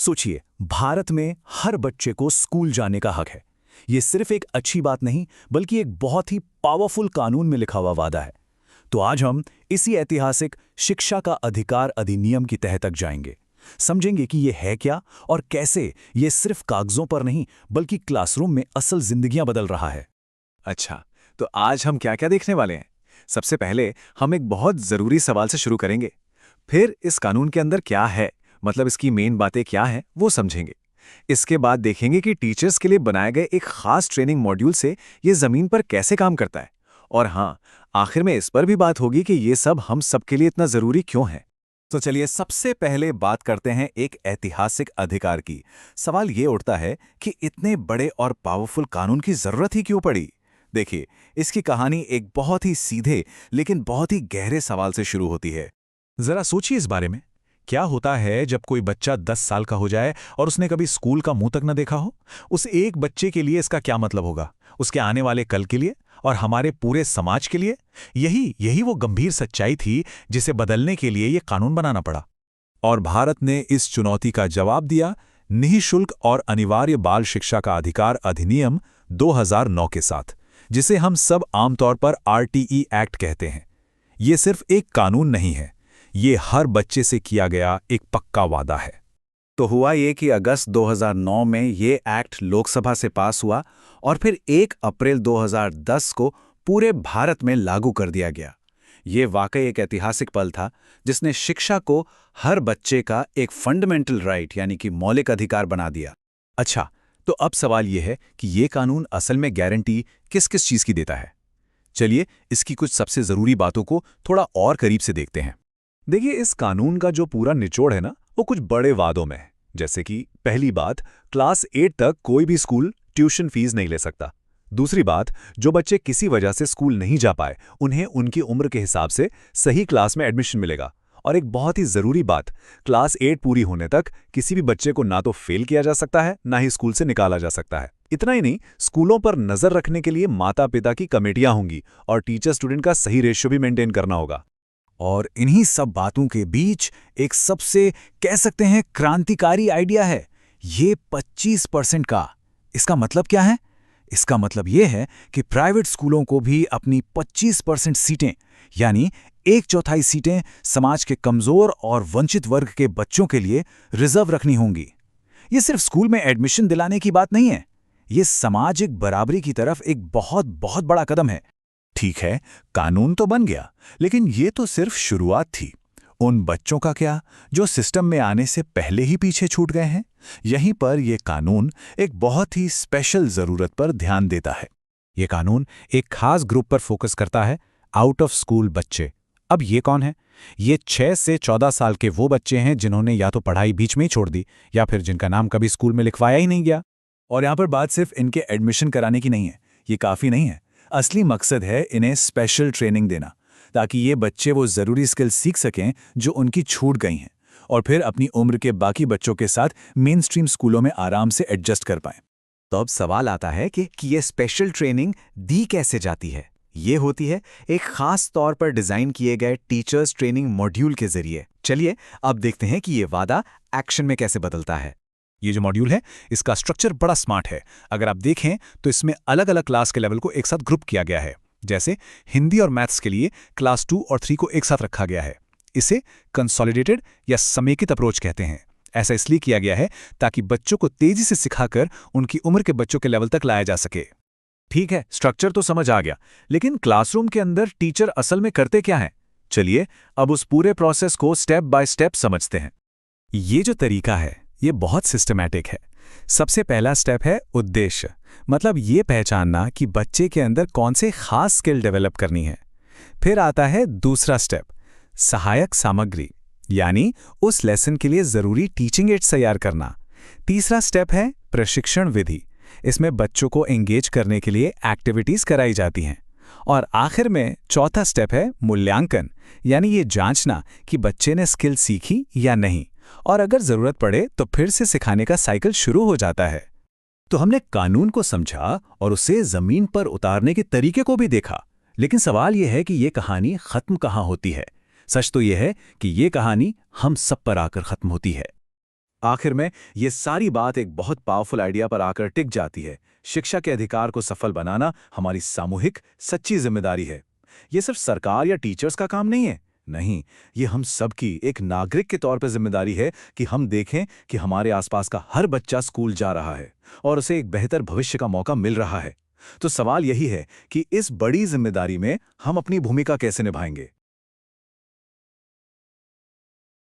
सोचिए, भारत में हर बच्चे को स्कूल जाने का हक है। ये सिर्फ एक अच्छी बात नहीं, बल्कि एक बहुत ही पावरफुल कानून में लिखा हुआ वादा है। तो आज हम इसी ऐतिहासिक शिक्षा का अधिकार अधिनियम की तह तक जाएंगे, समझेंगे कि ये है क्या और कैसे ये सिर्फ कागजों पर नहीं बल्कि क्लासरूम में असल जिंदगियां बदल रहा है। अच्छा, तो आज हम क्या क्या देखने वाले हैं? सबसे पहले हम एक बहुत ज़रूरी सवाल से शुरू करेंगे। फिर इस कानून के अंदर क्या है, मतलब इसकी मेन बातें क्या हैं, वो समझेंगे। इसके बाद देखेंगे कि टीचर्स के लिए बनाए गए एक खास ट्रेनिंग मॉड्यूल से ये ज़मीन पर कैसे काम करता है। और हाँ, आखिर में इस पर भी बात होगी कि ये सब हम सबके लिए इतना ज़रूरी क्यों है। तो चलिए सबसे पहले बात करते हैं एक ऐतिहासिक अधिकार की। सवाल ये उठता है कि इतने बड़े और पावरफुल कानून की ज़रूरत ही क्यों पड़ी? देखिए, इसकी कहानी एक बहुत ही सीधे लेकिन बहुत ही गहरे सवाल से शुरू होती है। जरा सोचिए इस बारे में। क्या होता है जब कोई बच्चा 10 साल का हो जाए और उसने कभी स्कूल का मुंह तक न देखा हो? उस एक बच्चे के लिए इसका क्या मतलब होगा, उसके आने वाले कल के लिए और हमारे पूरे समाज के लिए? यही वो गंभीर सच्चाई थी जिसे बदलने के लिए ये कानून बनाना पड़ा। और भारत ने इस चुनौती का जवाब दिया निःशुल्क और अनिवार्य बाल शिक्षा का अधिकार अधिनियम 2009 के साथ, जिसे हम सब आमतौर पर RTE एक्ट कहते हैं। ये सिर्फ एक कानून नहीं है, ये हर बच्चे से किया गया एक पक्का वादा है। तो हुआ ये कि अगस्त 2009 में ये एक्ट लोकसभा से पास हुआ और फिर 1 अप्रैल 2010 को पूरे भारत में लागू कर दिया गया। ये वाकई एक ऐतिहासिक पल था जिसने शिक्षा को हर बच्चे का एक फंडामेंटल राइट यानी कि मौलिक अधिकार बना दिया। अच्छा, तो अब सवाल ये है कि ये कानून असल में गारंटी किस किस चीज़ की देता है? चलिए इसकी कुछ सबसे ज़रूरी बातों को थोड़ा और करीब से देखते हैं। देखिए, इस कानून का जो पूरा निचोड़ है ना, वो कुछ बड़े वादों में है। जैसे कि पहली बात, क्लास 8 तक कोई भी स्कूल ट्यूशन फीस नहीं ले सकता। दूसरी बात, जो बच्चे किसी वजह से स्कूल नहीं जा पाए, उन्हें उनकी उम्र के हिसाब से सही क्लास में एडमिशन मिलेगा। और एक बहुत ही ज़रूरी बात, क्लास 8 पूरी होने तक किसी भी बच्चे को ना तो फेल किया जा सकता है, ना ही स्कूल से निकाला जा सकता है। इतना ही नहीं, स्कूलों पर नज़र रखने के लिए माता पिता की कमेटियां होंगी और टीचर स्टूडेंट का सही रेशियो भी मेंटेन करना होगा। और इन्हीं सब बातों के बीच एक सबसे कह सकते हैं क्रांतिकारी आइडिया है, ये 25% का। इसका मतलब क्या है? इसका मतलब ये है कि प्राइवेट स्कूलों को भी अपनी 25% सीटें यानी 1/4 सीटें समाज के कमजोर और वंचित वर्ग के बच्चों के लिए रिजर्व रखनी होंगी। ये सिर्फ स्कूल में एडमिशन दिलाने की बात नहीं है, ये सामाजिक बराबरी की तरफ एक बहुत बहुत बड़ा कदम है। ठीक है, कानून तो बन गया, लेकिन ये तो सिर्फ शुरुआत थी। उन बच्चों का क्या जो सिस्टम में आने से पहले ही पीछे छूट गए हैं? यहीं पर यह कानून एक बहुत ही स्पेशल जरूरत पर ध्यान देता है। यह कानून एक खास ग्रुप पर फोकस करता है, आउट ऑफ स्कूल बच्चे। अब ये कौन है? ये 6 से 14 साल के वो बच्चे हैं जिन्होंने या तो पढ़ाई बीच में ही छोड़ दी या फिर जिनका नाम कभी स्कूल में लिखवाया ही नहीं गया। और यहाँ पर बात सिर्फ इनके एडमिशन कराने की नहीं है, ये काफ़ी नहीं है। असली मकसद है इन्हें स्पेशल ट्रेनिंग देना, ताकि ये बच्चे वो ज़रूरी स्किल सीख सकें जो उनकी छूट गई हैं और फिर अपनी उम्र के बाकी बच्चों के साथ मेन स्ट्रीम स्कूलों में आराम से एडजस्ट कर पाएं। तो अब सवाल आता है कि ये स्पेशल ट्रेनिंग दी कैसे जाती है? ये होती है एक खास तौर पर डिज़ाइन किए गए टीचर्स ट्रेनिंग मॉड्यूल के जरिए। चलिए अब देखते हैं कि ये वादा एक्शन में कैसे बदलता है। ये जो मॉड्यूल है, इसका स्ट्रक्चर बड़ा स्मार्ट है। अगर आप देखें तो इसमें अलग अलग क्लास के लेवल को एक साथ ग्रुप किया गया है। जैसे हिंदी और मैथ्स के लिए क्लास 2 और 3 को एक साथ रखा गया है। इसे कंसोलिडेटेड या समेकित अप्रोच कहते हैं। ऐसा इसलिए किया गया है ताकि बच्चों को तेजी से सिखाकर उनकी उम्र के बच्चों के लेवल तक लाया जा सके। ठीक है, स्ट्रक्चर तो समझ आ गया, लेकिन क्लासरूम के अंदर टीचर असल में करते क्या हैं? चलिए अब उस पूरे प्रोसेस को स्टेप बाय स्टेप समझते हैं। ये जो तरीका है, ये बहुत सिस्टमैटिक है। सबसे पहला स्टेप है उद्देश्य, मतलब ये पहचानना कि बच्चे के अंदर कौन से खास स्किल डेवलप करनी है। फिर आता है दूसरा स्टेप, सहायक सामग्री, यानी उस लेसन के लिए ज़रूरी टीचिंग एड्स तैयार करना। तीसरा स्टेप है प्रशिक्षण विधि, इसमें बच्चों को एंगेज करने के लिए एक्टिविटीज़ कराई जाती हैं। और आखिर में चौथा स्टेप है मूल्यांकन, यानी ये जांचना कि बच्चे ने स्किल सीखी या नहीं, और अगर ज़रूरत पड़े तो फिर से सिखाने का साइकिल शुरू हो जाता है। तो हमने कानून को समझा और उसे ज़मीन पर उतारने के तरीके को भी देखा, लेकिन सवाल यह है कि ये कहानी ख़त्म कहाँ होती है? सच तो यह है कि ये कहानी हम सब पर आकर ख़त्म होती है। आखिर में ये सारी बात एक बहुत पावरफुल आइडिया पर आकर टिक जाती है। शिक्षा के अधिकार को सफल बनाना हमारी सामूहिक सच्ची जिम्मेदारी है। ये सिर्फ सरकार या टीचर्स का काम नहीं है। नहीं, ये हम सबकी एक नागरिक के तौर पर जिम्मेदारी है कि हम देखें कि हमारे आसपास का हर बच्चा स्कूल जा रहा है और उसे एक बेहतर भविष्य का मौका मिल रहा है। तो सवाल यही है कि इस बड़ी जिम्मेदारी में हम अपनी भूमिका कैसे निभाएंगे।